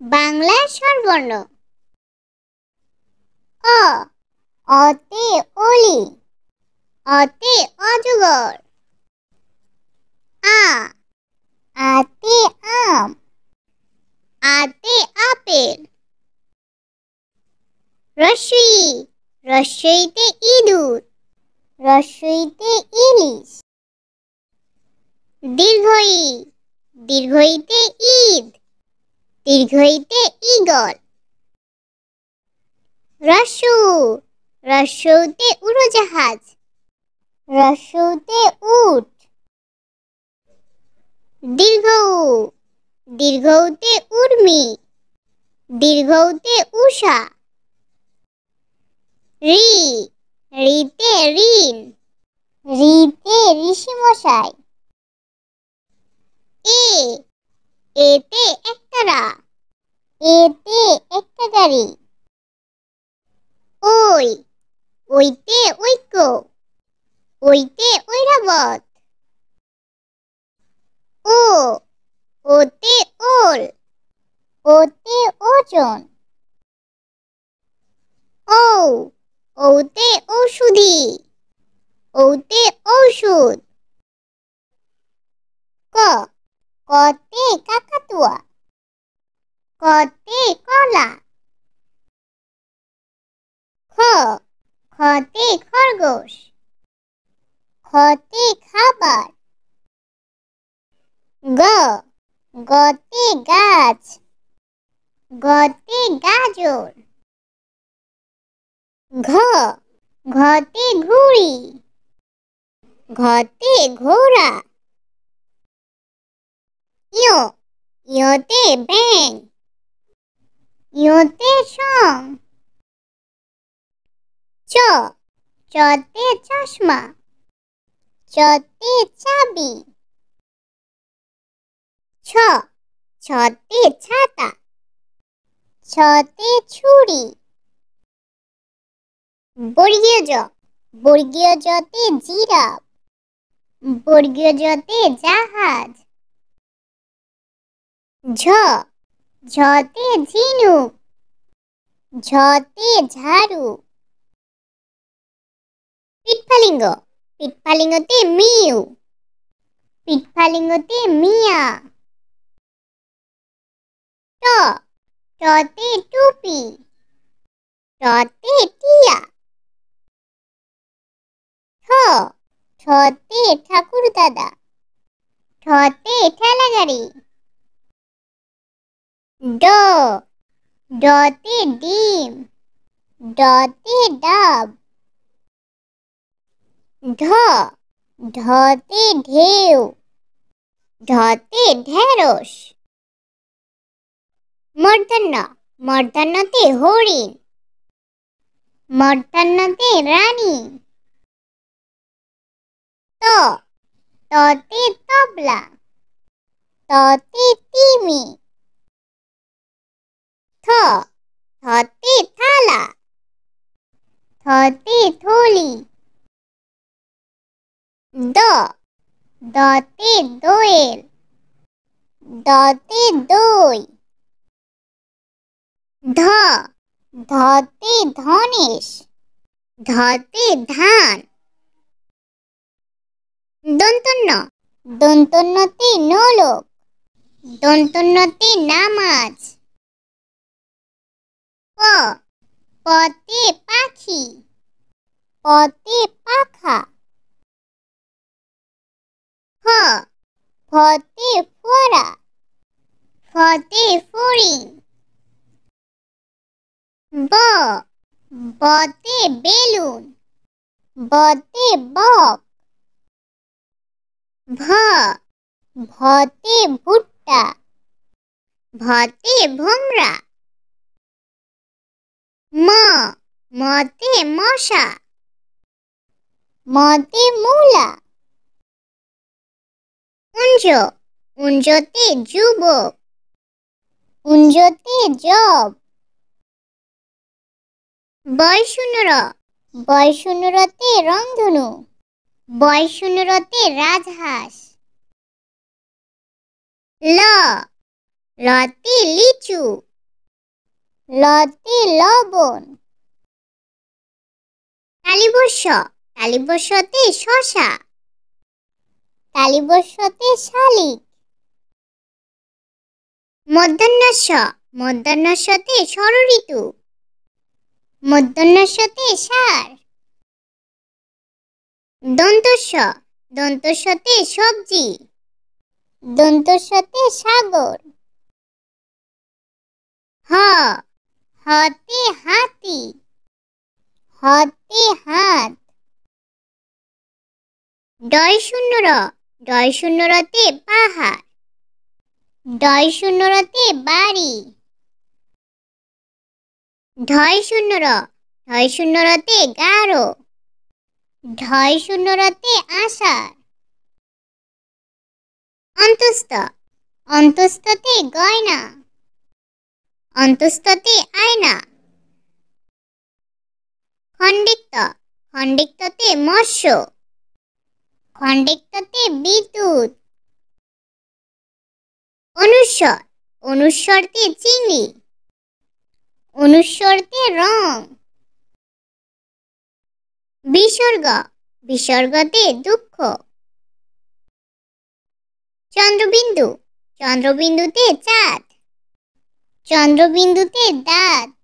বাংলা স্বরবর্ণ। অ, অতে অলি, অতে অজগর। আ, আতে আম, আতে আপেল। রস্বই, রস্বইতে ইঁদুর, রস্বইতে ইলিশ। দীর্ঘই, দীর্ঘইতে ঈদ, দীর্ঘইতে ঈগল। রস্যু, রস্যউতে উড়োজাহাজ, রস্যউতে উট। দীর্ঘ উ, দীর্ঘউতে উর্মি, দীর্ঘউতে উষা। ঋ, ঋতে ঋণ, ঋতে ঋষিমশাই। এ, এতে একতারা, এতে একটা গাড়ি। ওই, ওইতে ঐক্য, ওইতে ঐরাবত। ও, ওতে ওল, ওতে ওজন। ঔ, ঔতে ঔষধি, ঔতে ঔষধ। ক, কতে কাকাতুয়া, কতে কলা। খ, খতে খরগোশ, খতে খাবার। গ, গতে গাছ, গতে গাজর। ঘ, ঘতে ঘুড়ি, ঘতে ঘোড়া। ইয়, ইয়তে ব্যাঙ, ইয়তে সং। চ, চতে চশমা, চতে চাবি। ছ, ছতে ছাতা, ছতে ছুরি। বর্গীয় জ, বর্গীয় জতে জিরাফ, বর্গীয় জতে জাহাজ। ঝ, ঝতে ঝিনুক, ঝতে ঝাড়ু। পিটফালিঙ্গ, পিটফালিঙ্গতে মিউ, পিটফালিঙ্গতে মিয়া। ট, টতে টুপি, টতে টিয়া। ঠ, ঠতে ঠাকুরদাদা, ঠতে ঠেলাগাড়ি। ড, ডতে ডিম, ডতে ডাব। ঢ, ঢতে ঢেউ, ঢতে ঢেঁড়স। মূর্ধন্য, মূর্ধন্যতে হরিণ, মূর্ধন্যতে রানী। ত, ততে তবলা, ততে তিমি। থ, থতে থালা, থতে থলি। দ, দতে দোয়েল, দতে দই। ধ, ধতে ধনেশ, ধতে ধান। দন্তন্য, দন্তন্যতে নোলক, দন্তন্যতে নামাজ। প, পতে পাখি, পতে পাখা। ফ, ফতে ফোড়া, ফতে ফড়িং। ব, বতে বেলুন, বতে বক। ভ, ভতে ভুট্টা, ভতে ভোমরা। ম, মতে মশা, মতে মূলা। উঞ্জ, উঞ্জতে যুবক, উঞ্জতে জব। বয়শূন্য র, বয়শূন্য রতে রংধনু, বয়শূন্য রতে রাজহাঁস। ল, লতে লিচু, লতে লবণ। তালিবস্য, তালিবস্যতে শশা। তালিবস্যতে শালিক। মধ্যাহ্নস্য, মধ্যাহ্নস্যতে ষড়ঋতু। মধ্যাহ্নস্যতে ষাঁড়। দন্তস্য, দন্তস্যতে সবজি। দন্তস্যতে সাগর। হ, হতে হাতি। হতে হাত। ডয় শূন্য র, ডয় শূন্য রতে পাহাড়। ডয় শূন্য রতে বাড়ি। ঢয় শূন্য র, ঢয় শূন্য রতে গাঢ়। ঢয় শূন্য রতে আষাঢ়। অন্তস্থ, অন্তস্থতে গয়না। অন্তস্থতে আয়না। খণ্ডিক্ত, খণ্ডিক্ততে মৎস্য। খণ্ডিক্ততে বিদ্যুৎ। অনুস্বর, অনুস্বরতে চিংড়ি। অনুস্বরতে রং। বিসর্গ, বিসর্গতে দুঃখ। চন্দ্রবিন্দু, চন্দ্রবিন্দুতে চাঁদ। চন্দ্রবিন্দুতে দাঁত।